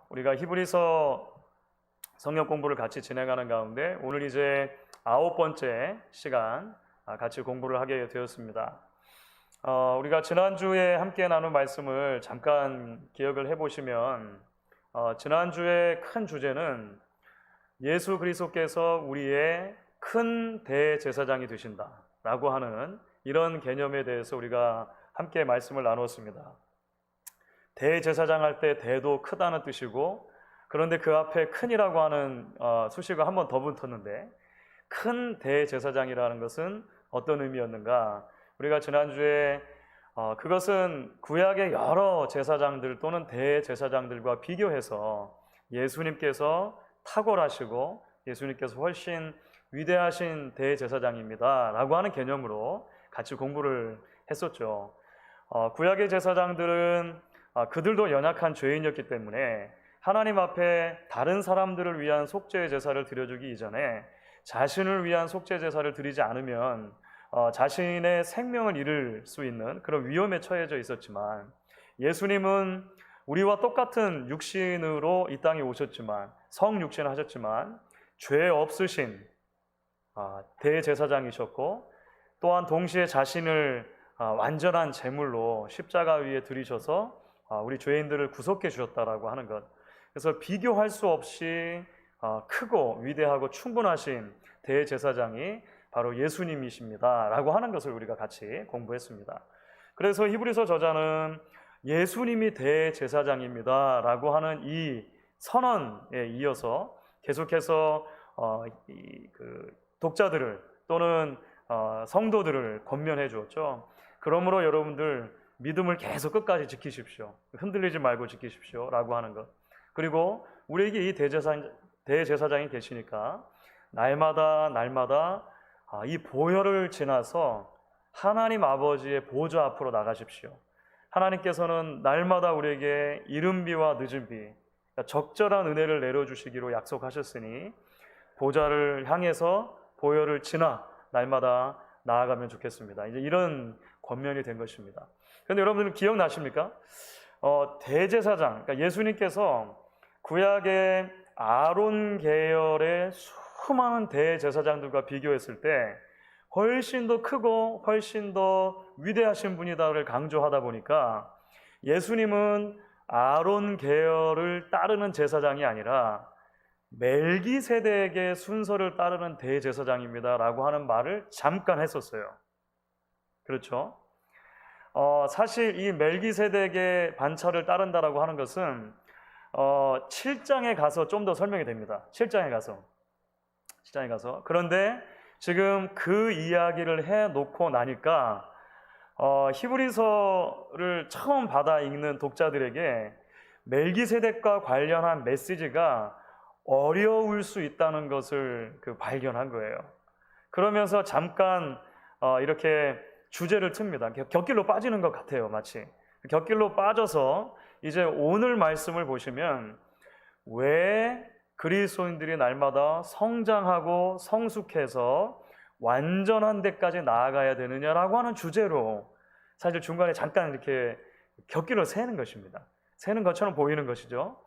우리가 히브리서 성경 공부를 같이 진행하는 가운데 오늘 이제 9번째 시간 같이 공부를 하게 되었습니다. 우리가 지난주에 함께 나눈 말씀을 잠깐 기억을 해보시면 지난주의 큰 주제는 예수 그리스도께서 우리의 큰 대제사장이 되신다라고 하는 이런 개념에 대해서 우리가 함께 말씀을 나누었습니다. 대제사장 할 때 대도 크다는 뜻이고, 그런데 그 앞에 큰이라고 하는 수식어가 한 번 더 붙었는데, 큰 대제사장이라는 것은 어떤 의미였는가? 우리가 지난주에 그것은 구약의 여러 제사장들 또는 대제사장들과 비교해서 예수님께서 탁월하시고 예수님께서 훨씬 위대하신 대제사장입니다 라고 하는 개념으로 같이 공부를 했었죠. 구약의 제사장들은 그들도 연약한 죄인이었기 때문에 하나님 앞에 다른 사람들을 위한 속죄 제사를 드려주기 이전에 자신을 위한 속죄 제사를 드리지 않으면 자신의 생명을 잃을 수 있는 그런 위험에 처해져 있었지만, 예수님은 우리와 똑같은 육신으로 이 땅에 오셨지만, 성육신을 하셨지만 죄 없으신 대제사장이셨고, 또한 동시에 자신을 완전한 제물로 십자가 위에 들이셔서 우리 죄인들을 구속해 주셨다라고 하는 것. 그래서 비교할 수 없이 크고 위대하고 충분하신 대제사장이 바로 예수님이십니다 라고 하는 것을 우리가 같이 공부했습니다. 그래서 히브리서 저자는 예수님이 대제사장입니다 라고 하는 이 선언에 이어서 계속해서 독자들을 또는 성도들을 권면해 주었죠. 그러므로 여러분들 믿음을 계속 끝까지 지키십시오. 흔들리지 말고 지키십시오 라고 하는 것. 그리고 우리에게 이 대제사장이 계시니까 날마다 이 보혈을 지나서 하나님 아버지의 보좌 앞으로 나가십시오. 하나님께서는 날마다 우리에게 이른비와 늦은비, 적절한 은혜를 내려주시기로 약속하셨으니 보좌를 향해서 보혈을 지나 날마다 나아가면 좋겠습니다. 이제 이런 권면이 된 것입니다. 그런데 여러분들 기억나십니까? 대제사장, 그러니까 예수님께서 구약의 아론 계열의 수많은 대제사장들과 비교했을 때 훨씬 더 크고 훨씬 더 위대하신 분이다를 강조하다 보니까 예수님은 아론 계열을 따르는 제사장이 아니라 멜기세덱의 순서를 따르는 대제사장입니다 라고 하는 말을 잠깐 했었어요. 그렇죠? 사실 이 멜기세덱의 반차를 따른다라고 하는 것은 7장에 가서 좀 더 설명이 됩니다. 7장에 가서. 그런데 지금 그 이야기를 해놓고 나니까 히브리서를 처음 받아 읽는 독자들에게 멜기세덱과 관련한 메시지가 어려울 수 있다는 것을 발견한 거예요. 그러면서 잠깐 이렇게 주제를 틉니다. 곁길로 빠지는 것 같아요. 마치 곁길로 빠져서 이제 오늘 말씀을 보시면 왜 그리스도인들이 날마다 성장하고 성숙해서 완전한 데까지 나아가야 되느냐라고 하는 주제로 사실 중간에 잠깐 이렇게 곁길을 세는 것입니다. 세는 것처럼 보이는 것이죠.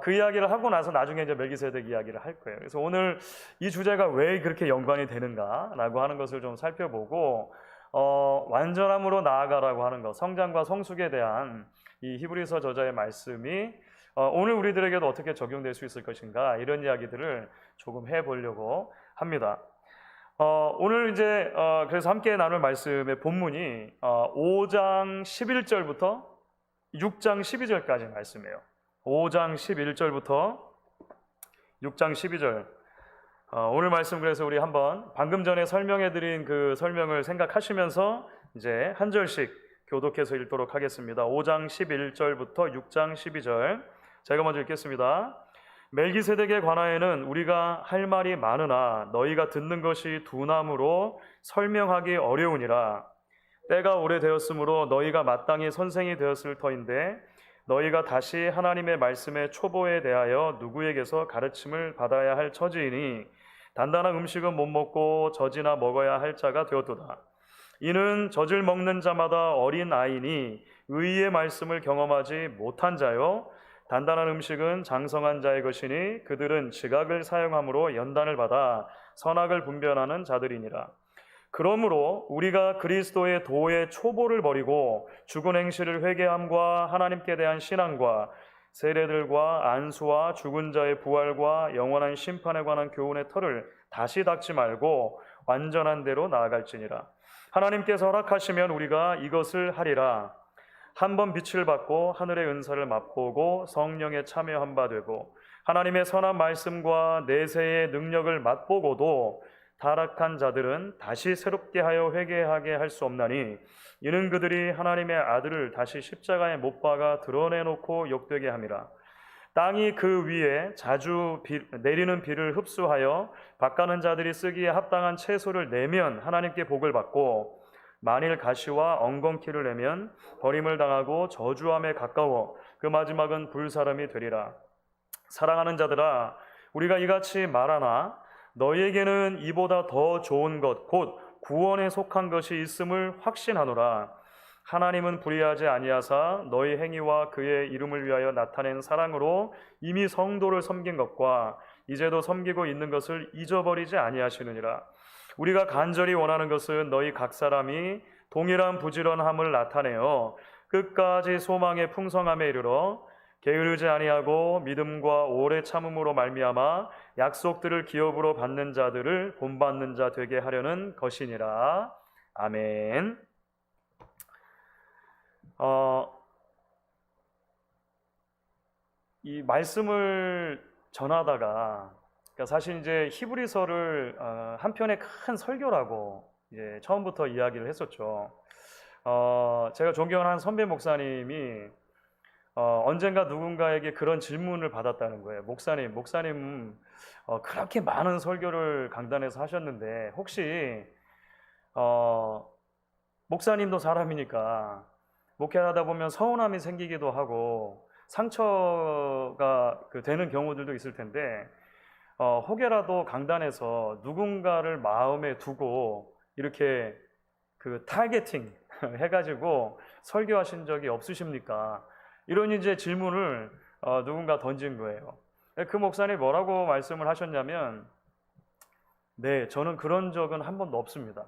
그 이야기를 하고 나서 나중에 이제 멜기세덱 이야기를 할 거예요. 그래서 오늘 이 주제가 왜 그렇게 연관이 되는가라고 하는 것을 좀 살펴보고 완전함으로 나아가라고 하는 것, 성장과 성숙에 대한 이 히브리서 저자의 말씀이 오늘 우리들에게도 어떻게 적용될 수 있을 것인가, 이런 이야기들을 조금 해보려고 합니다. 오늘 이제 그래서 함께 나눌 말씀의 본문이 5장 11절부터 6장 12절까지 말씀이에요. 5장 11절부터 6장 12절. 오늘 말씀 그래서 우리 한번 방금 전에 설명해드린 그 설명을 생각하시면서 이제 한 절씩 교독해서 읽도록 하겠습니다. 5장 11절부터 6장 12절. 제가 먼저 읽겠습니다. 멜기세덱에 관하여는 우리가 할 말이 많으나 너희가 듣는 것이 둔함으로 설명하기 어려우니라. 때가 오래되었으므로 너희가 마땅히 선생이 되었을 터인데 너희가 다시 하나님의 말씀의 초보에 대하여 누구에게서 가르침을 받아야 할 처지이니 단단한 음식은 못 먹고 젖이나 먹어야 할 자가 되었도다. 이는 젖을 먹는 자마다 어린 아이니 의의 말씀을 경험하지 못한 자요 단단한 음식은 장성한 자의 것이니 그들은 지각을 사용함으로 연단을 받아 선악을 분별하는 자들이니라. 그러므로 우리가 그리스도의 도의 초보를 버리고 죽은 행실을 회개함과 하나님께 대한 신앙과 세례들과 안수와 죽은 자의 부활과 영원한 심판에 관한 교훈의 터를 다시 닦지 말고 완전한 대로 나아갈지니라. 하나님께서 허락하시면 우리가 이것을 하리라. 한 번 빛을 받고 하늘의 은사를 맛보고 성령에 참여한 바 되고 하나님의 선한 말씀과 내세의 능력을 맛보고도 타락한 자들은 다시 새롭게 하여 회개하게 할 수 없나니 이는 그들이 하나님의 아들을 다시 십자가에 못 박아 드러내놓고 욕되게 함이라. 땅이 그 위에 자주 내리는 비를 흡수하여 밭가는 자들이 쓰기에 합당한 채소를 내면 하나님께 복을 받고 만일 가시와 엉겅퀴를 내면 버림을 당하고 저주함에 가까워 그 마지막은 불사름이 되리라. 사랑하는 자들아, 우리가 이같이 말하나 너희에게는 이보다 더 좋은 것 곧 구원에 속한 것이 있음을 확신하노라. 하나님은 불의하지 아니하사 너희 행위와 그의 이름을 위하여 나타낸 사랑으로 이미 성도를 섬긴 것과 이제도 섬기고 있는 것을 잊어버리지 아니하시느니라. 우리가 간절히 원하는 것은 너희 각 사람이 동일한 부지런함을 나타내어 끝까지 소망의 풍성함에 이르러 게으르지 아니하고 믿음과 오래 참음으로 말미암아 약속들을 기업으로 받는 자들을 본받는 자 되게 하려는 것이니라. 아멘. 이 말씀을 전하다가 사실 이제 히브리서를 한 편의 큰 설교라고 이제 처음부터 이야기를 했었죠. 제가 존경하는 선배 목사님이 언젠가 누군가에게 그런 질문을 받았다는 거예요. 목사님, 그렇게 많은 설교를 강단에서 하셨는데 혹시 목사님도 사람이니까 목회하다 보면 서운함이 생기기도 하고 상처가 되는 경우들도 있을 텐데 혹여라도 강단에서 누군가를 마음에 두고 이렇게 타겟팅 해가지고 설교하신 적이 없으십니까? 이런 이제 질문을 누군가 던진 거예요. 그 목사님이 뭐라고 말씀을 하셨냐면, 네, 저는 그런 적은 한 번도 없습니다.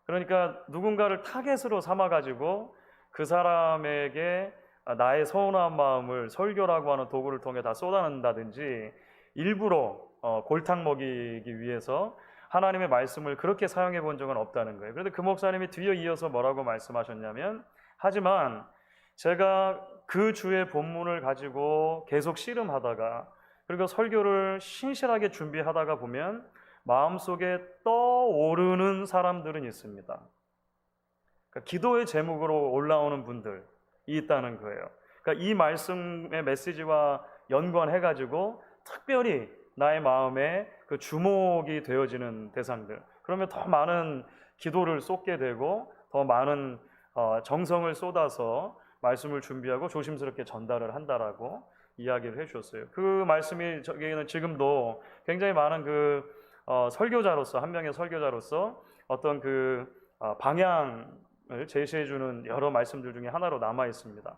그러니까 누군가를 타겟으로 삼아가지고 그 사람에게 나의 서운한 마음을 설교라고 하는 도구를 통해 다 쏟아낸다든지 일부러 골탕 먹이기 위해서 하나님의 말씀을 그렇게 사용해 본 적은 없다는 거예요. 그런데 그 목사님이 뒤에 이어서 뭐라고 말씀하셨냐면, 하지만 제가 그 주의 본문을 가지고 계속 씨름하다가 그리고 설교를 신실하게 준비하다가 보면 마음속에 떠오르는 사람들은 있습니다. 그러니까 기도의 제목으로 올라오는 분들이 있다는 거예요. 그러니까 이 말씀의 메시지와 연관해가지고 특별히 나의 마음에 주목이 되어지는 대상들, 그러면 더 많은 기도를 쏟게 되고 더 많은 정성을 쏟아서 말씀을 준비하고 조심스럽게 전달을 한다라고 이야기를 해주셨어요. 그 말씀이 저기는 지금도 굉장히 많은 설교자로서, 한 명의 설교자로서 어떤 방향을 제시해주는 여러 말씀들 중에 하나로 남아 있습니다.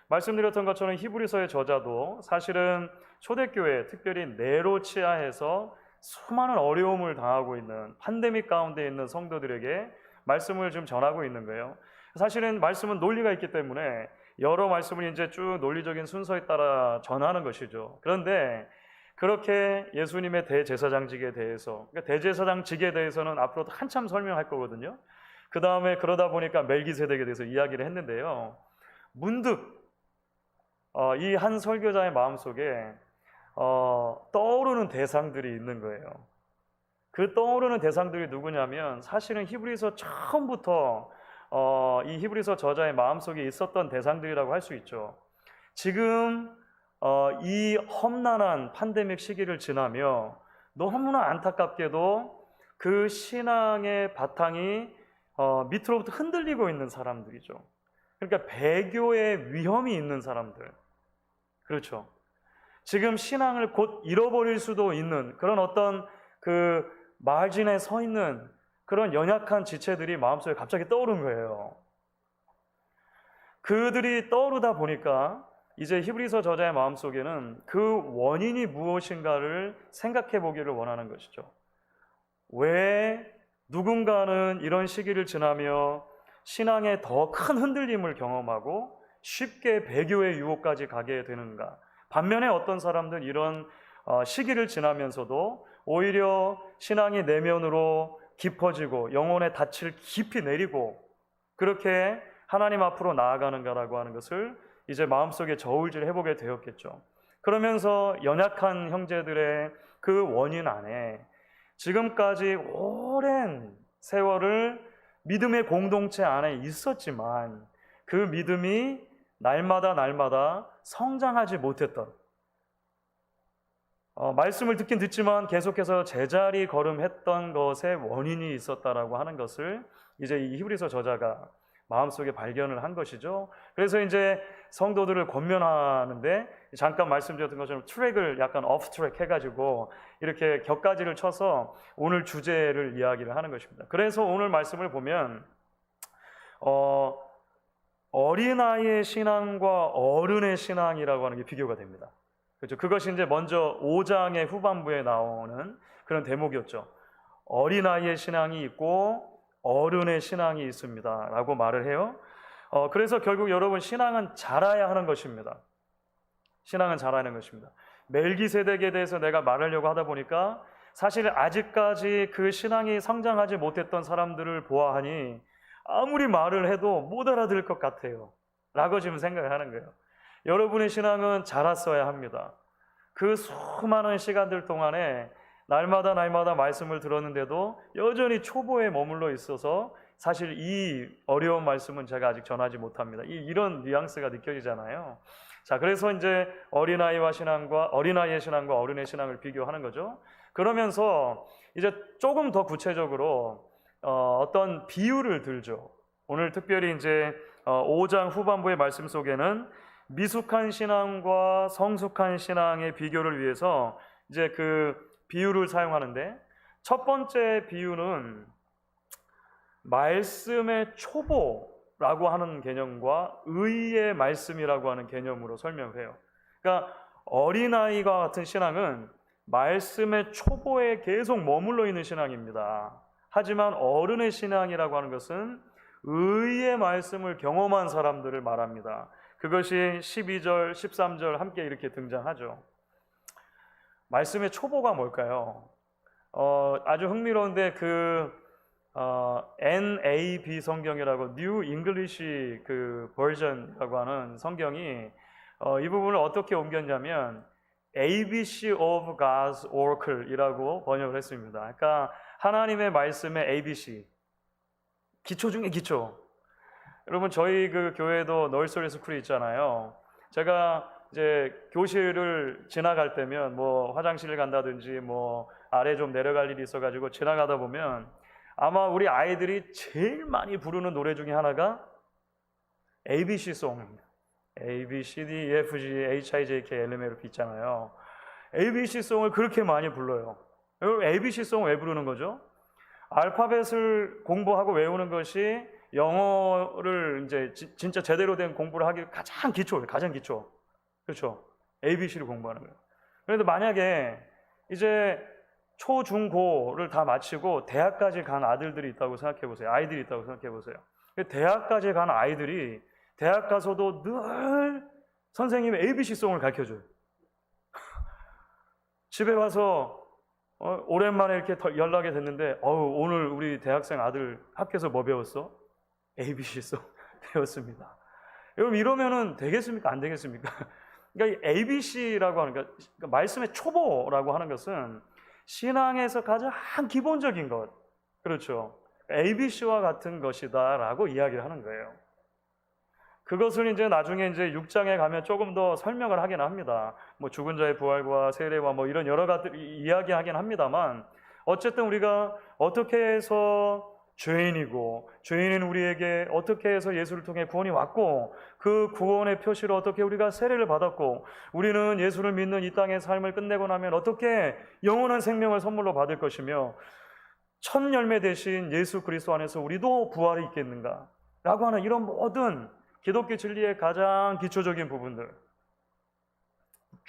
말씀드렸던 것처럼 히브리서의 저자도 사실은 초대교회, 특별히 네로치아에서 수많은 어려움을 당하고 있는 팬데믹 가운데 있는 성도들에게 말씀을 좀 전하고 있는 거예요. 사실은 말씀은 논리가 있기 때문에 여러 말씀을 이제 쭉 논리적인 순서에 따라 전하는 것이죠. 그런데 그렇게 예수님의 대제사장직에 대해서, 그러니까 대제사장직에 대해서는 앞으로 한참 설명할 거거든요. 그 다음에 그러다 보니까 멜기세덱에 대해서 이야기를 했는데요. 문득 이 한 설교자의 마음속에 떠오르는 대상들이 있는 거예요. 그 떠오르는 대상들이 누구냐면 사실은 히브리서 처음부터 이 히브리서 저자의 마음속에 있었던 대상들이라고 할 수 있죠. 지금 이 험난한 팬데믹 시기를 지나며 너무나 안타깝게도 그 신앙의 바탕이 밑으로부터 흔들리고 있는 사람들이죠. 그러니까 배교의 위험이 있는 사람들. 그렇죠. 지금 신앙을 곧 잃어버릴 수도 있는 그런 어떤 마진에 서 있는 그런 연약한 지체들이 마음속에 갑자기 떠오른 거예요. 그들이 떠오르다 보니까 이제 히브리서 저자의 마음속에는 그 원인이 무엇인가를 생각해 보기를 원하는 것이죠. 왜 누군가는 이런 시기를 지나며 신앙에 더 큰 흔들림을 경험하고 쉽게 배교의 유혹까지 가게 되는가? 반면에 어떤 사람들은 이런 시기를 지나면서도 오히려 신앙이 내면으로 깊어지고 영혼의 닻을 깊이 내리고 그렇게 하나님 앞으로 나아가는가라고 하는 것을 이제 마음속에 저울질 해보게 되었겠죠. 그러면서 연약한 형제들의 그 원인 안에 지금까지 오랜 세월을 믿음의 공동체 안에 있었지만 그 믿음이 날마다 성장하지 못했던 말씀을 듣긴 듣지만 계속해서 제자리 걸음했던 것에 원인이 있었다라고 하는 것을 이제 이 히브리서 저자가 마음속에 발견을 한 것이죠. 그래서 이제 성도들을 권면하는데 잠깐 말씀드렸던 것처럼 트랙을 약간 오프 트랙 해가지고 이렇게 격가지를 쳐서 오늘 주제를 이야기를 하는 것입니다. 그래서 오늘 말씀을 보면 어린아이의 신앙과 어른의 신앙이라고 하는 게 비교가 됩니다. 그렇죠? 그것이 이제 먼저 5장의 후반부에 나오는 그런 대목이었죠. 어린아이의 신앙이 있고 어른의 신앙이 있습니다 라고 말을 해요. 그래서 결국 여러분 신앙은 자라야 하는 것입니다. 신앙은 자라는 것입니다. 멜기세덱에 대해서 내가 말하려고 하다 보니까 사실 아직까지 그 신앙이 성장하지 못했던 사람들을 보아하니 아무리 말을 해도 못 알아들을 것 같아요 라고 지금 생각을 하는 거예요. 여러분의 신앙은 자랐어야 합니다. 그 수많은 시간들 동안에 날마다 말씀을 들었는데도 여전히 초보에 머물러 있어서 사실 이 어려운 말씀은 제가 아직 전하지 못합니다. 이런 뉘앙스가 느껴지잖아요. 자, 그래서 이제 어린아이의 신앙과 어른의 신앙을 비교하는 거죠. 그러면서 이제 조금 더 구체적으로 어떤 비유를 들죠. 오늘 특별히 이제 5장 후반부의 말씀 속에는 미숙한 신앙과 성숙한 신앙의 비교를 위해서 이제 그 비유를 사용하는데 첫 번째 비유는 말씀의 초보라고 하는 개념과 의의 말씀이라고 하는 개념으로 설명을 해요. 그러니까 어린아이와 같은 신앙은 말씀의 초보에 계속 머물러 있는 신앙입니다. 하지만 어른의 신앙이라고 하는 것은 의의 말씀을 경험한 사람들을 말합니다. 그것이 12절, 13절 함께 이렇게 등장하죠. 말씀의 초보가 뭘까요? 아주 흥미로운데 그 NAB 성경이라고 New English 그 버전이라고 하는 성경이 이 부분을 어떻게 옮겼냐면 ABC of God's Oracle이라고 번역을 했습니다. 그러니까 하나님의 말씀의 ABC, 기초 중에 기초. 여러분 저희 그 교회도 너스리 스쿨이 있잖아요. 제가 이제 교실을 지나갈 때면 뭐 화장실을 간다든지 뭐 아래 좀 내려갈 일이 있어가지고 지나가다 보면 아마 우리 아이들이 제일 많이 부르는 노래 중에 하나가 ABC송입니다. A, B, C, D, E, F, G, H, I, J, K, L, M, N, P 있잖아요. ABC송을 그렇게 많이 불러요. ABC송 왜 부르는 거죠? 알파벳을 공부하고 외우는 것이 영어를 이제 진짜 제대로 된 공부를 하기 가장 기초예요. 가장 기초. 그렇죠? ABC를 공부하는 거예요. 그런데 만약에 이제 초, 중, 고를 다 마치고 대학까지 간 아들들이 있다고 생각해 보세요. 아이들이 있다고 생각해 보세요. 대학까지 간 아이들이 대학 가서도 늘 선생님이 ABC송을 가르쳐줘요. 집에 와서 오랜만에 이렇게 연락이 됐는데 오늘 우리 대학생 아들 학교에서 뭐 배웠어? ABC송 배웠습니다. 여러분 이러면은 되겠습니까? 안 되겠습니까? 그러니까 이 ABC라고 하는 것, 그러니까 말씀의 초보라고 하는 것은 신앙에서 가장 기본적인 것, 그렇죠? ABC와 같은 것이다라고 이야기를 하는 거예요. 그것을 이제 나중에 이제 6장에 가면 조금 더 설명을 하긴 합니다. 뭐 죽은 자의 부활과 세례와 뭐 이런 여러 가지 이야기하긴 합니다만 어쨌든 우리가 어떻게 해서 죄인이고 죄인인 우리에게 어떻게 해서 예수를 통해 구원이 왔고 그 구원의 표시로 어떻게 우리가 세례를 받았고 우리는 예수를 믿는 이 땅의 삶을 끝내고 나면 어떻게 영원한 생명을 선물로 받을 것이며 첫 열매 대신 예수 그리스도 안에서 우리도 부활이 있겠는가 라고 하는 이런 모든 기독교 진리의 가장 기초적인 부분들,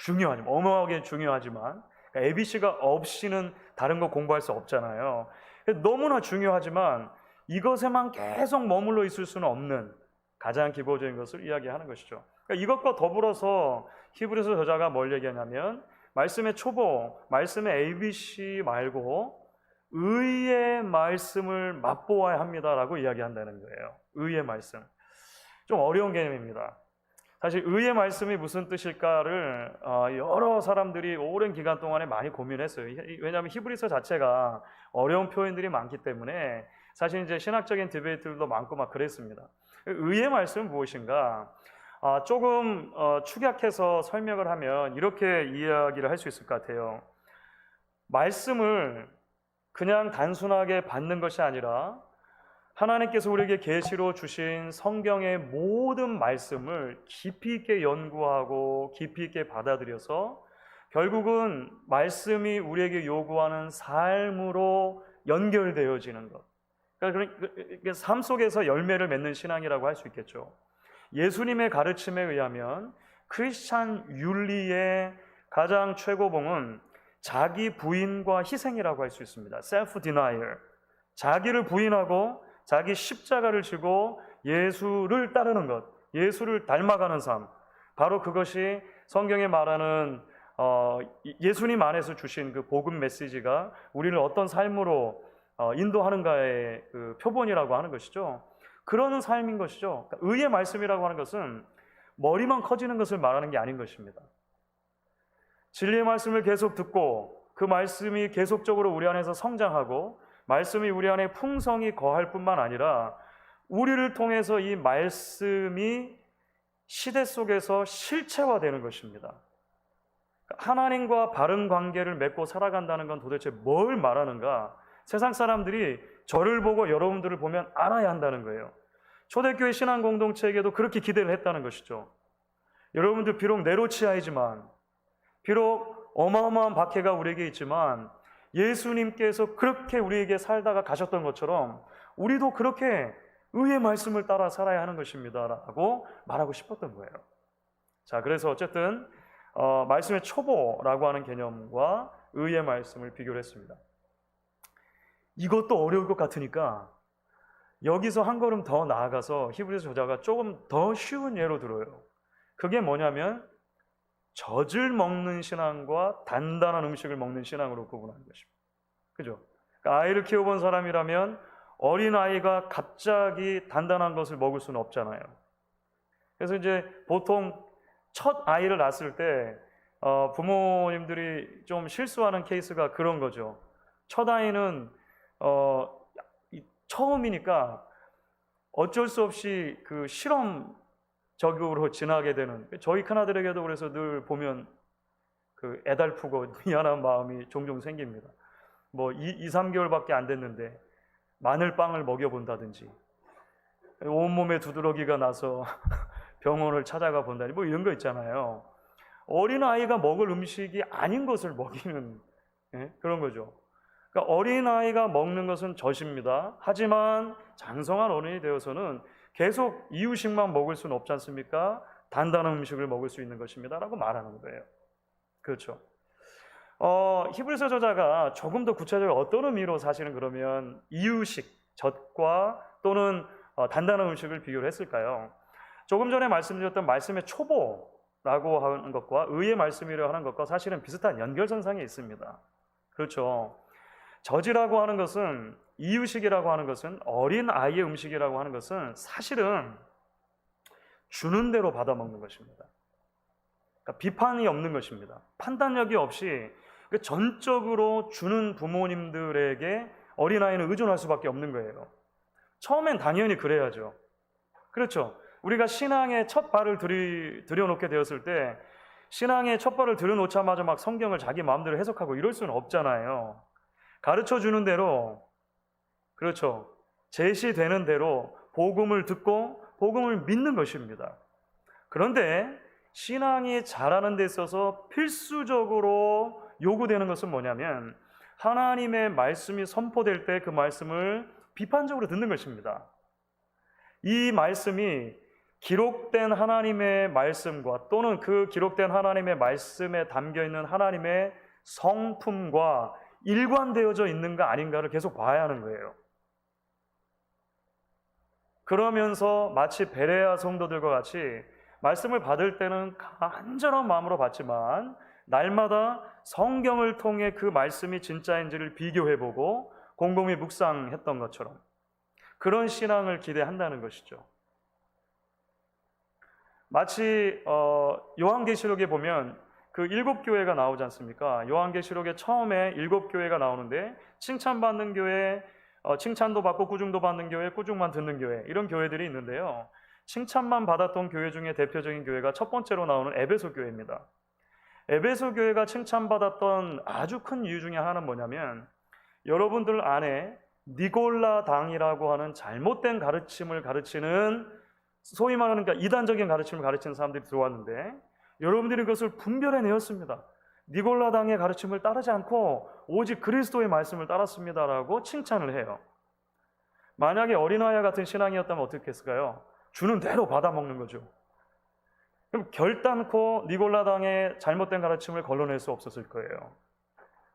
중요하지만, 어마어마하게 중요하지만, 그러니까 ABC가 없이는 다른 거 공부할 수 없잖아요. 너무나 중요하지만 이것에만 계속 머물러 있을 수는 없는 가장 기본적인 것을 이야기하는 것이죠. 그러니까 이것과 더불어서 히브리서 저자가 뭘 얘기하냐면, 말씀의 초보, 말씀의 ABC 말고 의의 말씀을 맛보아야 합니다라고 이야기한다는 거예요. 의의 말씀. 좀 어려운 개념입니다. 사실 의의 말씀이 무슨 뜻일까를 여러 사람들이 오랜 기간 동안에 많이 고민했어요. 왜냐하면 히브리서 자체가 어려운 표현들이 많기 때문에 사실 이제 신학적인 디베이트들도 많고 막 그랬습니다. 의의 말씀은 무엇인가? 조금 축약해서 설명을 하면 이렇게 이야기를 할 수 있을 것 같아요. 말씀을 그냥 단순하게 받는 것이 아니라 하나님께서 우리에게 계시로 주신 성경의 모든 말씀을 깊이 있게 연구하고 깊이 있게 받아들여서 결국은 말씀이 우리에게 요구하는 삶으로 연결되어지는 것. 그러니까 삶 속에서 열매를 맺는 신앙이라고 할 수 있겠죠. 예수님의 가르침에 의하면 크리스찬 윤리의 가장 최고봉은 자기 부인과 희생이라고 할 수 있습니다. self denial. 자기를 부인하고 자기 십자가를 지고 예수를 따르는 것, 예수를 닮아가는 삶. 바로 그것이 성경에 말하는 예수님 안에서 주신 그 복음 메시지가 우리를 어떤 삶으로 인도하는가의 그 표본이라고 하는 것이죠. 그러는 삶인 것이죠. 그러니까 의의 말씀이라고 하는 것은 머리만 커지는 것을 말하는 게 아닌 것입니다. 진리의 말씀을 계속 듣고 그 말씀이 계속적으로 우리 안에서 성장하고 말씀이 우리 안에 풍성히 거할 뿐만 아니라 우리를 통해서 이 말씀이 시대 속에서 실체화되는 것입니다. 하나님과 바른 관계를 맺고 살아간다는 건 도대체 뭘 말하는가? 세상 사람들이 저를 보고 여러분들을 보면 알아야 한다는 거예요. 초대교회 신앙 공동체에게도 그렇게 기대를 했다는 것이죠. 여러분들 비록 네로치아이지만, 비록 어마어마한 박해가 우리에게 있지만 예수님께서 그렇게 우리에게 살다가 가셨던 것처럼 우리도 그렇게 의의 말씀을 따라 살아야 하는 것입니다 라고 말하고 싶었던 거예요. 자, 그래서 어쨌든 말씀의 초보라고 하는 개념과 의의 말씀을 비교를 했습니다. 이것도 어려울 것 같으니까 여기서 한 걸음 더 나아가서 히브리서 저자가 조금 더 쉬운 예로 들어요. 그게 뭐냐면 젖을 먹는 신앙과 단단한 음식을 먹는 신앙으로 구분하는 것입니다. 그죠? 그러니까 아이를 키워본 사람이라면 어린아이가 갑자기 단단한 것을 먹을 수는 없잖아요. 그래서 이제 보통 첫 아이를 낳았을 때 부모님들이 좀 실수하는 케이스가 그런 거죠. 첫 아이는 처음이니까 어쩔 수 없이 그 실험적으로 지나게 되는, 저희 큰아들에게도 그래서 늘 보면 그 애달프고 미안한 마음이 종종 생깁니다. 뭐 2-3개월밖에 안 됐는데 마늘빵을 먹여본다든지 온몸에 두드러기가 나서 병원을 찾아가 본다니 뭐 이런 거 있잖아요. 어린아이가 먹을 음식이 아닌 것을 먹이는 그런 거죠. 그러니까 어린아이가 먹는 것은 젖입니다. 하지만 장성한 어른이 되어서는 계속 이유식만 먹을 수는 없지 않습니까? 단단한 음식을 먹을 수 있는 것입니다 라고 말하는 거예요. 그렇죠. 히브리서 저자가 조금 더 구체적으로 어떤 의미로 사실은 그러면 이유식, 젖과 또는 단단한 음식을 비교를 했을까요? 조금 전에 말씀드렸던 말씀의 초보라고 하는 것과 의의 말씀이라고 하는 것과 사실은 비슷한 연결선상에 있습니다. 그렇죠. 젖이라고 하는 것은, 이유식이라고 하는 것은, 어린 아이의 음식이라고 하는 것은 사실은 주는 대로 받아먹는 것입니다. 그러니까 비판이 없는 것입니다. 판단력이 없이 전적으로 주는 부모님들에게 어린아이는 의존할 수밖에 없는 거예요. 처음엔 당연히 그래야죠. 그렇죠. 우리가 신앙의 첫 발을 들여놓게 되었을 때 신앙의 첫 발을 들여놓자마자 막 성경을 자기 마음대로 해석하고 이럴 수는 없잖아요. 가르쳐주는 대로, 그렇죠, 제시되는 대로 복음을 듣고 복음을 믿는 것입니다. 그런데 신앙이 자라는 데 있어서 필수적으로 요구되는 것은 뭐냐면 하나님의 말씀이 선포될 때 그 말씀을 비판적으로 듣는 것입니다. 이 말씀이 기록된 하나님의 말씀과 또는 그 기록된 하나님의 말씀에 담겨 있는 하나님의 성품과 일관되어져 있는가 아닌가를 계속 봐야 하는 거예요. 그러면서 마치 베레아 성도들과 같이 말씀을 받을 때는 간절한 마음으로 받지만 날마다 성경을 통해 그 말씀이 진짜인지를 비교해보고 곰곰이 묵상했던 것처럼 그런 신앙을 기대한다는 것이죠. 마치 요한계시록에 보면 그 7교회가 나오지 않습니까? 요한계시록에 처음에 7교회가 나오는데 칭찬받는 교회, 칭찬도 받고 꾸중도 받는 교회, 꾸중만 듣는 교회, 이런 교회들이 있는데요. 칭찬만 받았던 교회 중에 대표적인 교회가 첫 번째로 나오는 에베소 교회입니다. 에베소 교회가 칭찬받았던 아주 큰 이유 중에 하나는 뭐냐면 여러분들 안에 니골라당이라고 하는 잘못된 가르침을 가르치는, 소위 말하는 이단적인 가르침을 가르치는 사람들이 들어왔는데 여러분들이 그것을 분별해내었습니다. 니골라당의 가르침을 따르지 않고 오직 그리스도의 말씀을 따랐습니다라고 칭찬을 해요. 만약에 어린아이와 같은 신앙이었다면 어떻게 했을까요? 주는 대로 받아먹는 거죠. 그럼 결단코 니골라당의 잘못된 가르침을 걸러낼 수 없었을 거예요.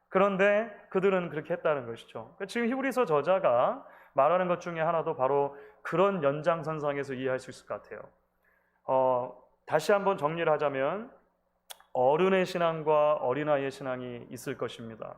그런데 그들은 그렇게 했다는 것이죠. 지금 히브리서 저자가 말하는 것 중에 하나도 바로 그런 연장선상에서 이해할 수 있을 것 같아요. 다시 한번 정리를 하자면 어른의 신앙과 어린아이의 신앙이 있을 것입니다.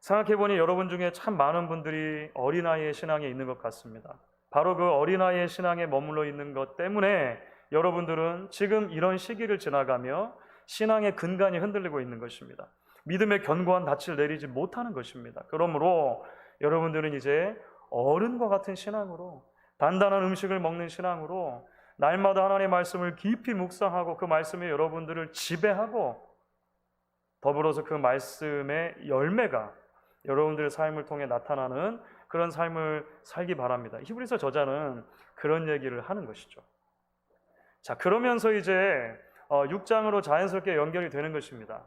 생각해보니 여러분 중에 참 많은 분들이 어린아이의 신앙에 있는 것 같습니다. 바로 그 어린아이의 신앙에 머물러 있는 것 때문에 여러분들은 지금 이런 시기를 지나가며 신앙의 근간이 흔들리고 있는 것입니다. 믿음의 견고한 닻을 내리지 못하는 것입니다. 그러므로 여러분들은 이제 어른과 같은 신앙으로, 단단한 음식을 먹는 신앙으로 날마다 하나님의 말씀을 깊이 묵상하고 그 말씀이 여러분들을 지배하고 더불어서 그 말씀의 열매가 여러분들의 삶을 통해 나타나는 그런 삶을 살기 바랍니다. 히브리서 저자는 그런 얘기를 하는 것이죠. 자, 그러면서 이제 6장으로 자연스럽게 연결이 되는 것입니다.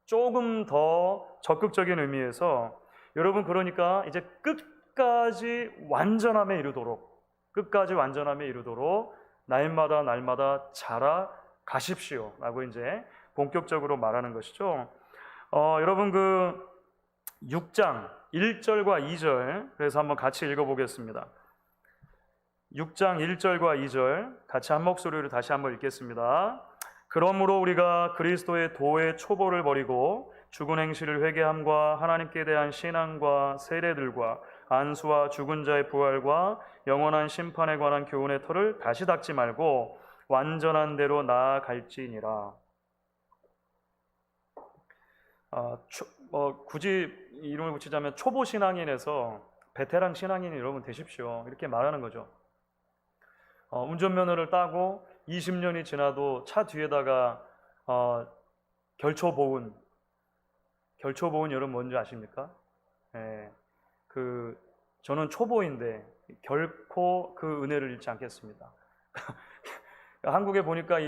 조금 더 적극적인 의미에서 여러분, 그러니까 이제 끝까지 완전함에 이르도록 날마다 자라가십시오 라고 이제 본격적으로 말하는 것이죠. 여러분, 그 6장 1절과 2절 그래서 한번 같이 읽어보겠습니다. 6장 1절과 2절 같이 한 목소리로 다시 한번 읽겠습니다. 그러므로 우리가 그리스도의 도의 초보를 버리고 죽은 행실을 회개함과 하나님께 대한 신앙과 세례들과 안수와 죽은 자의 부활과 영원한 심판에 관한 교훈의 터를 다시 닦지 말고 완전한 대로 나아갈지니라. 굳이 이름을 붙이자면 초보 신앙인에서 베테랑 신앙인이 여러분 되십시오, 이렇게 말하는 거죠. 운전면허를 따고 20년이 지나도 차 뒤에다가 결초보은 여러분 뭔지 아십니까? 저는 초보인데 결코 그 은혜를 잃지 않겠습니다. 한국에 보니까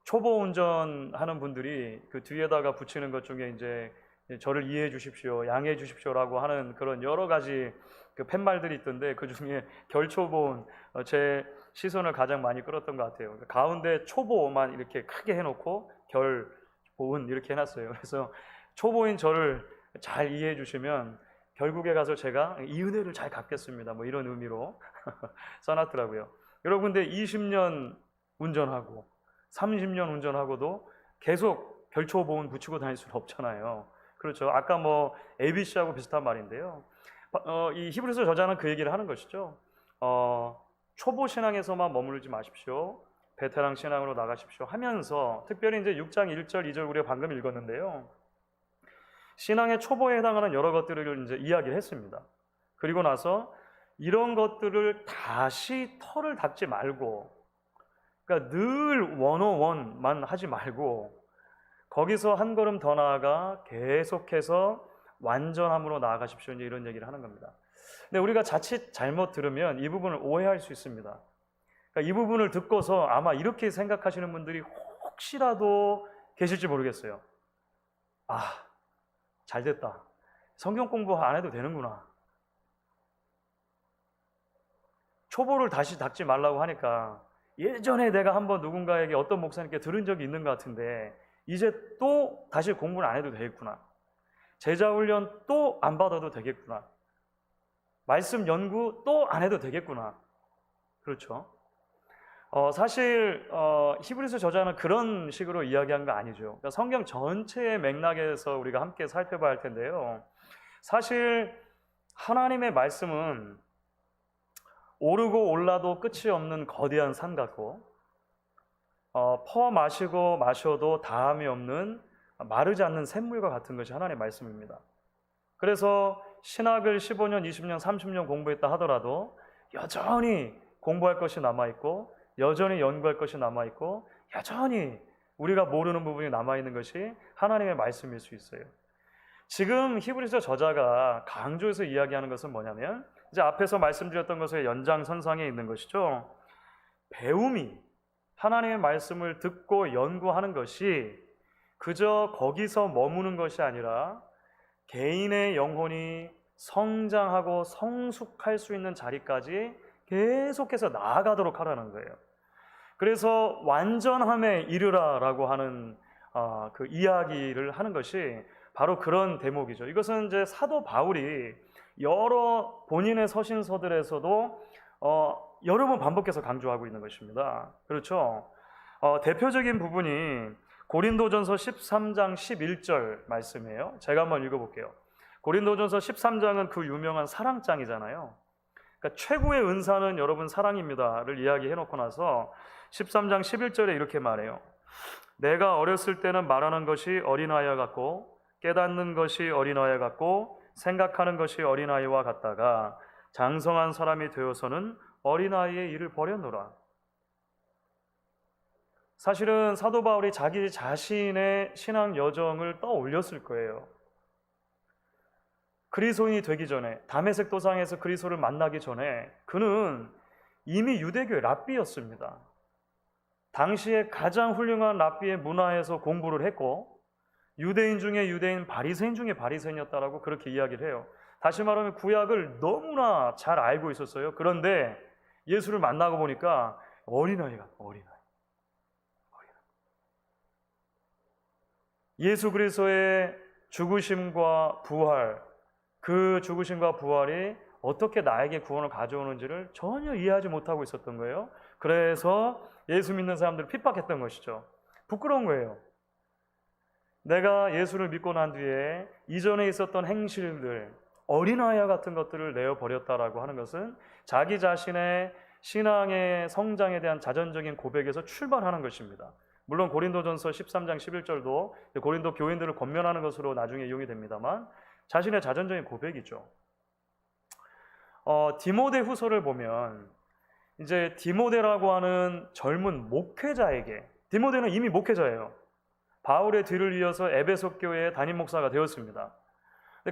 초보 운전하는 분들이 그 뒤에다가 붙이는 것 중에 이제 저를 이해해 주십시오, 양해해 주십시오라고 하는 그런 여러 가지 그 팻말들이 있던데 그 중에 결초보은 제 시선을 가장 많이 끌었던 것 같아요. 가운데 초보만 이렇게 크게 해놓고 결보은 이렇게 해놨어요. 그래서 초보인 저를 잘 이해해 주시면 결국에 가서 제가 이 은혜를 잘 갚겠습니다, 뭐 이런 의미로 써놨더라고요. 여러분, 근데 20년 운전하고 30년 운전하고도 계속 결초보은 붙이고 다닐 수는 없잖아요. 그렇죠. 아까 뭐 ABC하고 비슷한 말인데요. 이 히브리서 저자는 그 얘기를 하는 것이죠. 초보 신앙에서만 머무르지 마십시오, 베테랑 신앙으로 나가십시오 하면서, 특별히 이제 6장 1절 2절 우리가 방금 읽었는데요, 신앙의 초보에 해당하는 여러 것들을 이제 이야기를 했습니다. 그리고 나서 이런 것들을 다시 털을 닦지 말고, 그러니까 늘 101만 하지 말고 거기서 한 걸음 더 나아가 계속해서 완전함으로 나아가십시오, 이제 이런 얘기를 하는 겁니다. 근데 우리가 자칫 잘못 들으면 이 부분을 오해할 수 있습니다. 그러니까 이 부분을 듣고서 아마 이렇게 생각하시는 분들이 혹시라도 계실지 모르겠어요. 잘됐다, 성경 공부 안 해도 되는구나. 초보를 다시 닦지 말라고 하니까 예전에 내가 한번 누군가에게 어떤 목사님께 들은 적이 있는 것 같은데 이제 또 다시 공부를 안 해도 되겠구나. 제자 훈련 또 안 받아도 되겠구나. 말씀 연구 또 안 해도 되겠구나. 그렇죠. 사실 히브리서 저자는 그런 식으로 이야기한 거 아니죠. 그러니까 성경 전체의 맥락에서 우리가 함께 살펴봐야 할 텐데요. 사실 하나님의 말씀은 오르고 올라도 끝이 없는 거대한 산 같고 퍼 마시고 마셔도 다함이 없는 마르지 않는 샘물과 같은 것이 하나님의 말씀입니다. 그래서 신학을 15년, 20년, 30년 공부했다 하더라도 여전히 공부할 것이 남아있고 여전히 연구할 것이 남아있고 여전히 우리가 모르는 부분이 남아있는 것이 하나님의 말씀일 수 있어요. 지금 히브리서 저자가 강조해서 이야기하는 것은 뭐냐면 이제 앞에서 말씀드렸던 것의 연장선상에 있는 것이죠. 배움이 하나님의 말씀을 듣고 연구하는 것이 그저 거기서 머무는 것이 아니라 개인의 영혼이 성장하고 성숙할 수 있는 자리까지 계속해서 나아가도록 하라는 거예요. 그래서 완전함에 이르라라고 하는 그 이야기를 하는 것이 바로 그런 대목이죠. 이것은 이제 사도 바울이 여러 본인의 서신서들에서도 여러 번 반복해서 강조하고 있는 것입니다. 그렇죠? 대표적인 부분이 고린도전서 13장 11절 말씀이에요. 제가 한번 읽어볼게요. 고린도전서 13장은 그 유명한 사랑장이잖아요. 그러니까 최고의 은사는 여러분 사랑입니다를 이야기해놓고 나서 13장 11절에 이렇게 말해요. 내가 어렸을 때는 말하는 것이 어린아이와 같고 깨닫는 것이 어린아이와 같고 생각하는 것이 어린아이와 같다가 장성한 사람이 되어서는 어린아이의 일을 버렸노라. 사실은 사도 바울이 자기 자신의 신앙 여정을 떠올렸을 거예요. 그리스도인이 되기 전에 다메섹 도상에서 그리스도를 만나기 전에 그는 이미 유대교의 랍비였습니다. 당시에 가장 훌륭한 랍비의 문화에서 공부를 했고 유대인 중에 유대인, 바리새인 중에 바리새인이었다라고 그렇게 이야기를 해요. 다시 말하면 구약을 너무나 잘 알고 있었어요. 그런데 예수를 만나고 보니까 어린아이가 어린아이. 예수 그리스도의 죽으심과 부활, 그 죽으심과 부활이 어떻게 나에게 구원을 가져오는지를 전혀 이해하지 못하고 있었던 거예요. 그래서 예수 믿는 사람들을 핍박했던 것이죠. 부끄러운 거예요. 내가 예수를 믿고 난 뒤에 이전에 있었던 행실들, 어린아이와 같은 것들을 내어버렸다라고 하는 것은 자기 자신의 신앙의 성장에 대한 자전적인 고백에서 출발하는 것입니다. 물론 고린도전서 13장 11절도 고린도 교인들을 권면하는 것으로 나중에 이용이 됩니다만 자신의 자전적인 고백이죠. 디모데 후서를 보면 이제 디모데라고 하는 젊은 목회자에게, 디모데는 이미 목회자예요. 바울의 뒤를 이어서 에베소 교회의 담임 목사가 되었습니다.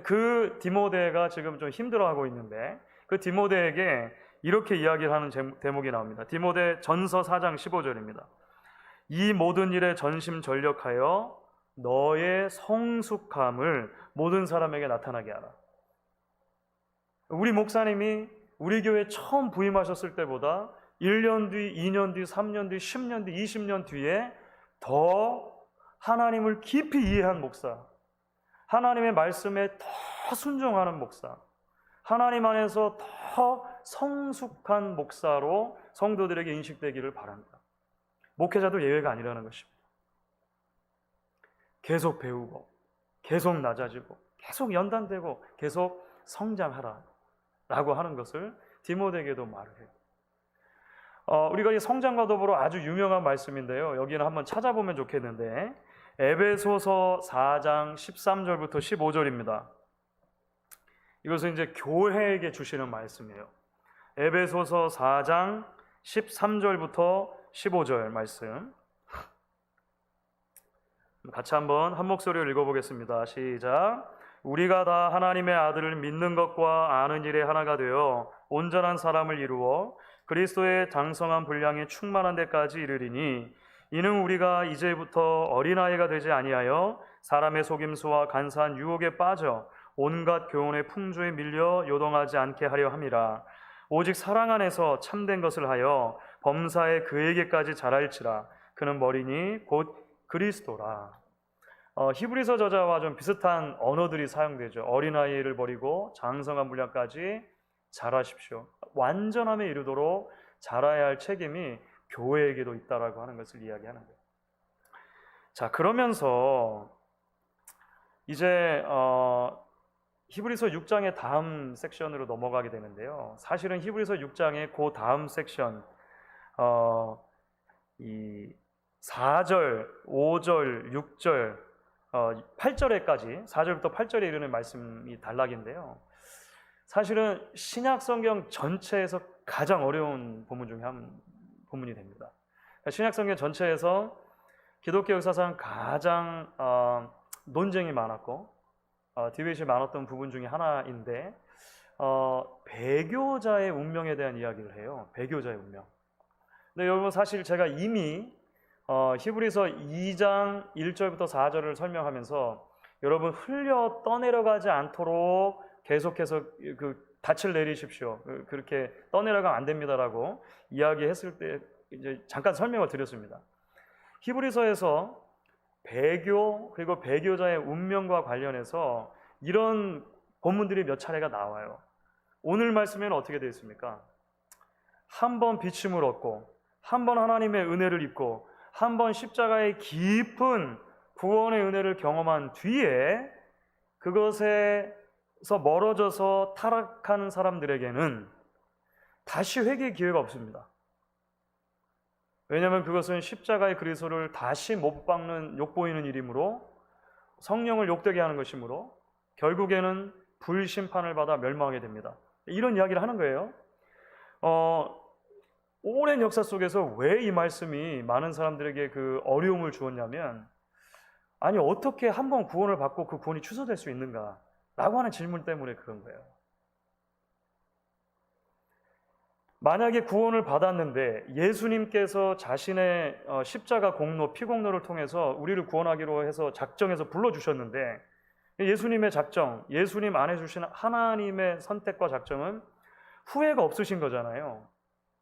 그 디모데가 지금 좀 힘들어하고 있는데 그 디모데에게 이렇게 이야기를 하는 대목이 나옵니다. 디모데 전서 4장 15절입니다. 이 모든 일에 전심전력하여 너의 성숙함을 모든 사람에게 나타나게 하라. 우리 목사님이 우리 교회에 처음 부임하셨을 때보다 1년 뒤, 2년 뒤, 3년 뒤, 10년 뒤, 20년 뒤에 더 하나님을 깊이 이해한 목사, 하나님의 말씀에 더 순종하는 목사, 하나님 안에서 더 성숙한 목사로 성도들에게 인식되기를 바랍니다. 목회자도 예외가 아니라는 것입니다. 계속 배우고 계속 낮아지고 계속 연단되고 계속 성장하라 라고 하는 것을 디모데에게도 말을 해요. 우리가 이 성장과 더불어 아주 유명한 말씀인데요. 여기는 한번 찾아보면 좋겠는데 에베소서 4장 13절부터 15절입니다. 이것은 이제 교회에게 주시는 말씀이에요. 에베소서 4장 13절부터 15절 말씀 같이 한번 한 목소리로 읽어보겠습니다. 시작. 우리가 다 하나님의 아들을 믿는 것과 아는 일에 하나가 되어 온전한 사람을 이루어 그리스도의 장성한 분량이 충만한 데까지 이르리니 이는 우리가 이제부터 어린아이가 되지 아니하여 사람의 속임수와 간사한 유혹에 빠져 온갖 교훈의 풍조에 밀려 요동하지 않게 하려 함이라. 오직 사랑 안에서 참된 것을 하여 범사에 그에게까지 자랄지라. 그는 머리니 곧 그리스도라. 히브리서 저자와 좀 비슷한 언어들이 사용되죠. 어린아이를 버리고 장성한 분량까지 자라십시오. 완전함에 이르도록 자라야 할 책임이 교회에게도 있다라고 하는 것을 이야기하는 거예요. 자, 그러면서 이제 히브리서 6장의 다음 섹션으로 넘어가게 되는데요. 사실은 히브리서 6장의 그 다음 섹션 이 4절, 5절, 6절, 8절에까지 4절부터 8절에 이르는 말씀이 단락인데요. 사실은 신약 성경 전체에서 가장 어려운 본문 중에 한 본문이 됩니다. 신약 성경 전체에서 기독교 역사상 가장 논쟁이 많았고 디베이트가 많았던 부분 중에 하나인데 배교자의 운명에 대한 이야기를 해요. 배교자의 운명. 근데 여러분 사실 제가 이미 히브리서 2장 1절부터 4절을 설명하면서 여러분 흘려 떠내려가지 않도록 계속해서 그 닻을 내리십시오. 그렇게 떠내려가면 안 됩니다라고 이야기했을 때 이제 잠깐 설명을 드렸습니다. 히브리서에서 배교 그리고 배교자의 운명과 관련해서 이런 본문들이 몇 차례가 나와요. 오늘 말씀에는 어떻게 되어 있습니까? 한 번 비침을 얻고 한 번 하나님의 은혜를 입고 한 번 십자가의 깊은 구원의 은혜를 경험한 뒤에 그것에서 멀어져서 타락하는 사람들에게는 다시 회개의 기회가 없습니다. 왜냐하면 그것은 십자가의 그리스도를 다시 못 박는 욕보이는 일이므로 성령을 욕되게 하는 것이므로 결국에는 불심판을 받아 멸망하게 됩니다. 이런 이야기를 하는 거예요. 오랜 역사 속에서 왜 이 말씀이 많은 사람들에게 그 어려움을 주었냐면 아니 어떻게 한 번 구원을 받고 그 구원이 취소될 수 있는가 라고 하는 질문 때문에 그런 거예요. 만약에 구원을 받았는데 예수님께서 자신의 십자가 공로, 피공로를 통해서 우리를 구원하기로 해서 작정해서 불러주셨는데 예수님의 작정, 예수님 안에 주신 하나님의 선택과 작정은 후회가 없으신 거잖아요.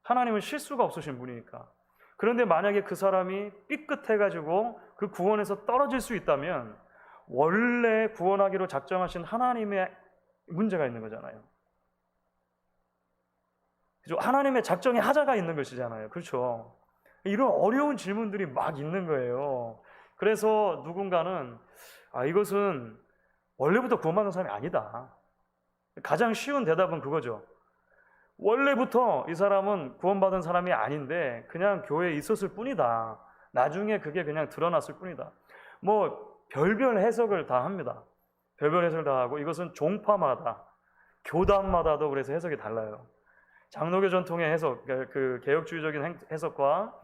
하나님은 실수가 없으신 분이니까. 그런데 만약에 그 사람이 삐끗해가지고 그 구원에서 떨어질 수 있다면 원래 구원하기로 작정하신 하나님의 문제가 있는 거잖아요. 그죠? 하나님의 작정에 하자가 있는 것이잖아요. 그렇죠? 이런 어려운 질문들이 막 있는 거예요. 그래서 누군가는 이것은 원래부터 구원받은 사람이 아니다. 가장 쉬운 대답은 그거죠. 원래부터 이 사람은 구원받은 사람이 아닌데 그냥 교회에 있었을 뿐이다. 나중에 그게 그냥 드러났을 뿐이다. 뭐 별별 해석을 다 합니다. 별별 해석을 다 하고 이것은 종파마다, 교단마다도 그래서 해석이 달라요. 장로교 전통의 해석, 그 개혁주의적인 해석과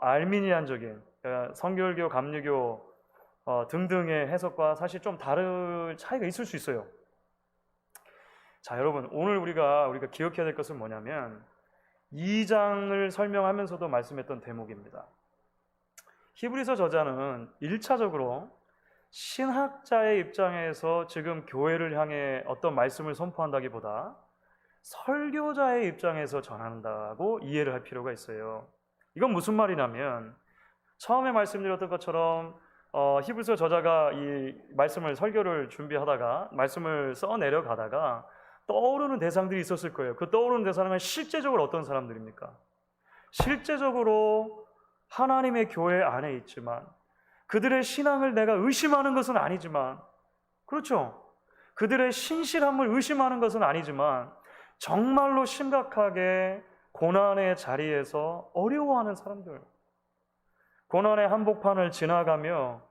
알미니안적인 성결교, 감리교 등등의 해석과 사실 좀 다른 차이가 있을 수 있어요. 자, 여러분 오늘 우리가 기억해야 될 것은 뭐냐면 2장을 설명하면서도 말씀했던 대목입니다. 히브리서 저자는 1차적으로 신학자의 입장에서 지금 교회를 향해 어떤 말씀을 선포한다기보다 설교자의 입장에서 전한다고 이해를 할 필요가 있어요. 이건 무슨 말이냐면 처음에 말씀드렸던 것처럼 히브리서 저자가 이 말씀을 설교를 준비하다가 말씀을 써내려가다가 떠오르는 대상들이 있었을 거예요. 그 떠오르는 대상은 실제적으로 어떤 사람들입니까? 실제적으로 하나님의 교회 안에 있지만 그들의 신앙을 내가 의심하는 것은 아니지만 그렇죠? 그들의 신실함을 의심하는 것은 아니지만 정말로 심각하게 고난의 자리에서 어려워하는 사람들, 고난의 한복판을 지나가며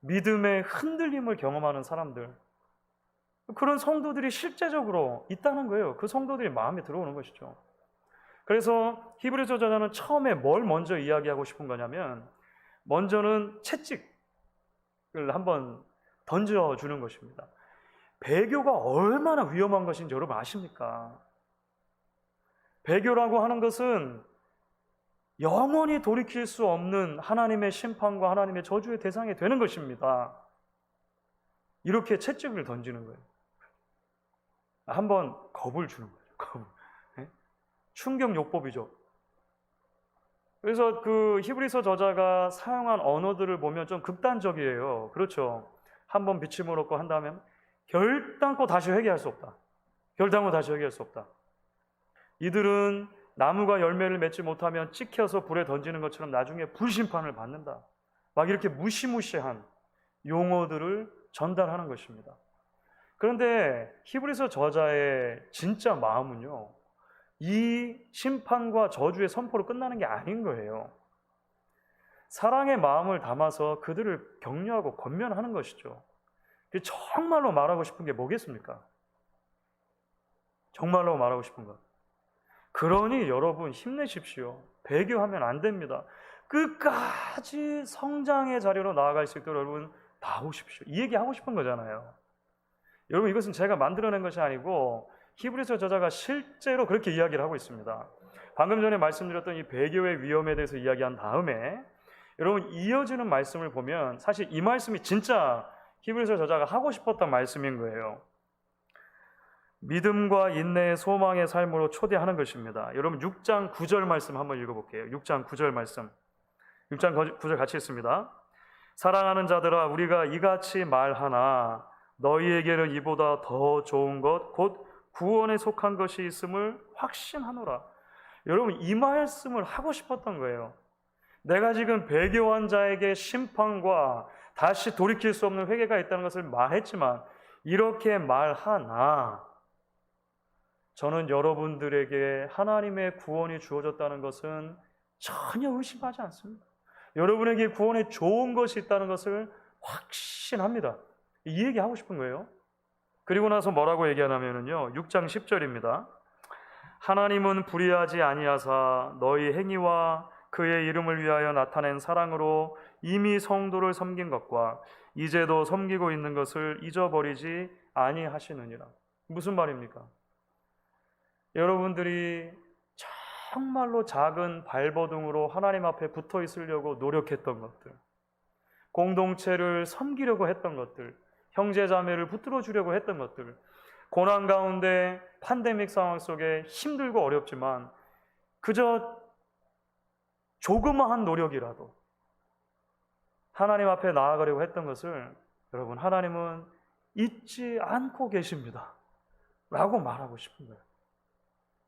믿음의 흔들림을 경험하는 사람들, 그런 성도들이 실제적으로 있다는 거예요. 그 성도들이 마음에 들어오는 것이죠. 그래서 히브리서 저자는 처음에 뭘 먼저 이야기하고 싶은 거냐면 먼저는 채찍을 한번 던져주는 것입니다. 배교가 얼마나 위험한 것인지 여러분 아십니까? 배교라고 하는 것은 영원히 돌이킬 수 없는 하나님의 심판과 하나님의 저주의 대상이 되는 것입니다. 이렇게 채찍을 던지는 거예요. 한번 겁을 주는 거예요. 충격요법이죠. 그래서 그 히브리서 저자가 사용한 언어들을 보면 좀 극단적이에요. 그렇죠. 한번 비침을 얻고 한 다음에 결단코 다시 회개할 수 없다. 결단코 다시 회개할 수 없다. 이들은 나무가 열매를 맺지 못하면 찍혀서 불에 던지는 것처럼 나중에 불심판을 받는다. 막 이렇게 무시무시한 용어들을 전달하는 것입니다. 그런데 히브리서 저자의 진짜 마음은요, 이 심판과 저주의 선포로 끝나는 게 아닌 거예요. 사랑의 마음을 담아서 그들을 격려하고 권면하는 것이죠. 정말로 말하고 싶은 게 뭐겠습니까? 정말로 말하고 싶은 것. 그러니 여러분 힘내십시오. 배교하면 안 됩니다. 끝까지 성장의 자리로 나아갈 수 있도록 여러분 나오십시오. 이 얘기 하고 싶은 거잖아요. 여러분 이것은 제가 만들어낸 것이 아니고 히브리서 저자가 실제로 그렇게 이야기를 하고 있습니다. 방금 전에 말씀드렸던 이 배교의 위험에 대해서 이야기한 다음에 여러분 이어지는 말씀을 보면 사실 이 말씀이 진짜 히브리서 저자가 하고 싶었던 말씀인 거예요. 믿음과 인내의 소망의 삶으로 초대하는 것입니다. 여러분 6장 9절 말씀 한번 읽어볼게요. 6장 9절 말씀. 6장 9절 같이 읽습니다. 사랑하는 자들아 우리가 이같이 말하나 너희에게는 이보다 더 좋은 것 곧 구원에 속한 것이 있음을 확신하노라. 여러분 이 말씀을 하고 싶었던 거예요. 내가 지금 배교한 자에게 심판과 다시 돌이킬 수 없는 회개가 있다는 것을 말했지만 이렇게 말하나 저는 여러분들에게 하나님의 구원이 주어졌다는 것은 전혀 의심하지 않습니다. 여러분에게 구원에 좋은 것이 있다는 것을 확신합니다. 이 얘기하고 싶은 거예요. 그리고 나서 뭐라고 얘기하냐면요 6장 10절입니다. 하나님은 불의하지 아니하사 너희 행위와 그의 이름을 위하여 나타낸 사랑으로 이미 성도를 섬긴 것과 이제도 섬기고 있는 것을 잊어버리지 아니하시느니라. 무슨 말입니까? 여러분들이 정말로 작은 발버둥으로 하나님 앞에 붙어 있으려고 노력했던 것들, 공동체를 섬기려고 했던 것들, 형제자매를 붙들어 주려고 했던 것들, 고난 가운데 팬데믹 상황 속에 힘들고 어렵지만 그저 조그마한 노력이라도 하나님 앞에 나아가려고 했던 것을 여러분 하나님은 잊지 않고 계십니다 라고 말하고 싶은 거예요.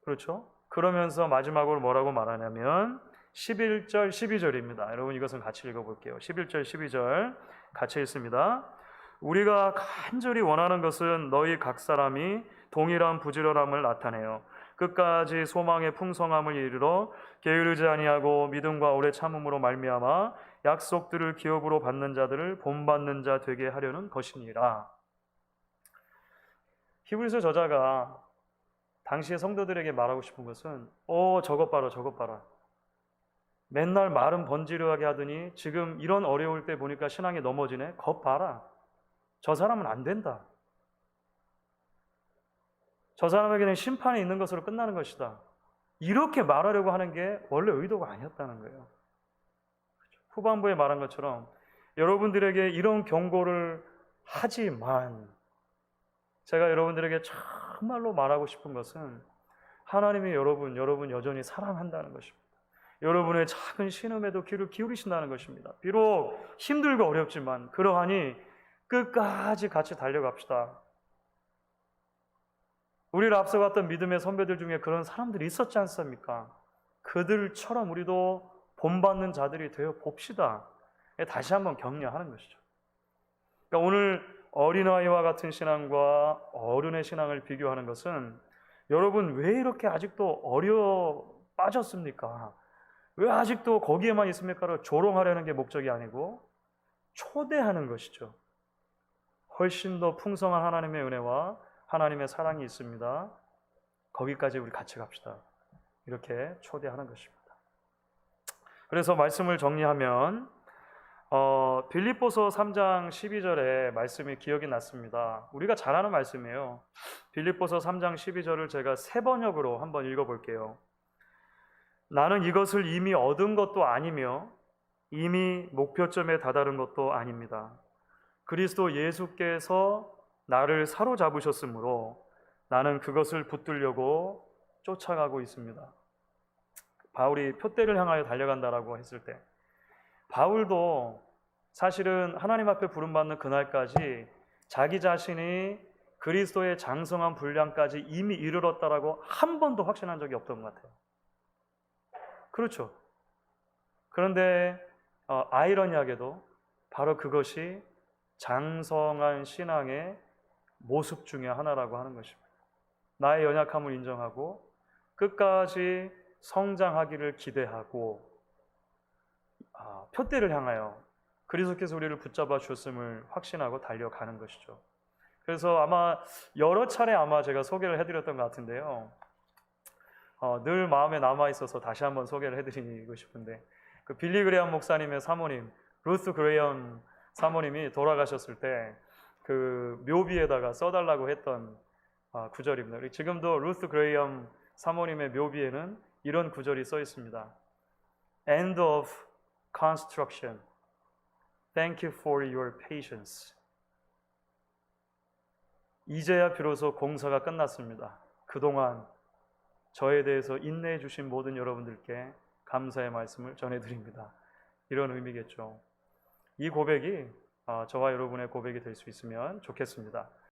그렇죠? 그러면서 마지막으로 뭐라고 말하냐면 11절 12절입니다. 여러분 이것은 같이 읽어볼게요. 11절 12절 같이 읽습니다. 우리가 간절히 원하는 것은 너희 각 사람이 동일한 부지런함을 나타내요. 끝까지 소망의 풍성함을 이르러 게으르지 아니하고 믿음과 오래 참음으로 말미암아 약속들을 기업으로 받는 자들을 본받는 자 되게 하려는 것이니라. 히브리서 저자가 당시의 성도들에게 말하고 싶은 것은 저것 봐라 저것 봐라. 맨날 말은 번지르하게 하더니 지금 이런 어려울 때 보니까 신앙이 넘어지네. 것 봐라. 저 사람은 안 된다. 저 사람에게는 심판이 있는 것으로 끝나는 것이다. 이렇게 말하려고 하는 게 원래 의도가 아니었다는 거예요. 후반부에 말한 것처럼 여러분들에게 이런 경고를 하지만 제가 여러분들에게 정말로 말하고 싶은 것은 하나님이 여러분 여전히 사랑한다는 것입니다. 여러분의 작은 신음에도 귀를 기울이신다는 것입니다. 비록 힘들고 어렵지만 그러하니 끝까지 같이 달려갑시다. 우리를 앞서갔던 믿음의 선배들 중에 그런 사람들이 있었지 않습니까? 그들처럼 우리도 본받는 자들이 되어 봅시다. 다시 한번 격려하는 것이죠. 그러니까 오늘 어린아이와 같은 신앙과 어른의 신앙을 비교하는 것은 여러분 왜 이렇게 아직도 어려 빠졌습니까? 왜 아직도 거기에만 있습니까를 조롱하려는 게 목적이 아니고 초대하는 것이죠. 훨씬 더 풍성한 하나님의 은혜와 하나님의 사랑이 있습니다. 거기까지 우리 같이 갑시다. 이렇게 초대하는 것입니다. 그래서 말씀을 정리하면 빌립보서 3장 12절의 말씀이 기억이 났습니다. 우리가 잘 아는 말씀이에요. 빌립보서 3장 12절을 제가 세 번역으로 한번 읽어볼게요. 나는 이것을 이미 얻은 것도 아니며 이미 목표점에 다다른 것도 아닙니다. 그리스도 예수께서 나를 사로잡으셨으므로 나는 그것을 붙들려고 쫓아가고 있습니다. 바울이 표대를 향하여 달려간다라고 했을 때 바울도 사실은 하나님 앞에 부름받는 그날까지 자기 자신이 그리스도의 장성한 분량까지 이미 이르렀다라고 한 번도 확신한 적이 없던 것 같아요. 그렇죠. 그런데 아이러니하게도 바로 그것이 장성한 신앙의 모습 중에 하나라고 하는 것입니다. 나의 연약함을 인정하고 끝까지 성장하기를 기대하고 표대를 향하여 그리스도께서 우리를 붙잡아 주셨음을 확신하고 달려가는 것이죠. 그래서 아마 여러 차례 제가 소개를 해드렸던 것 같은데요. 늘 마음에 남아 있어서 다시 한번 소개를 해드리고 싶은데 그 빌리 그레이엄 목사님의 사모님 루스 그레이엄 사모님이 돌아가셨을 때 그 묘비에다가 써달라고 했던 구절입니다. 지금도 루스 그레이엄 사모님의 묘비에는 이런 구절이 써 있습니다. End of construction. Thank you for your patience. 이제야 비로소 공사가 끝났습니다. 그동안 저에 대해서 인내해 주신 모든 여러분들께 감사의 말씀을 전해드립니다. 이런 의미겠죠. 이 고백이 저와 여러분의 고백이 될 수 있으면 좋겠습니다.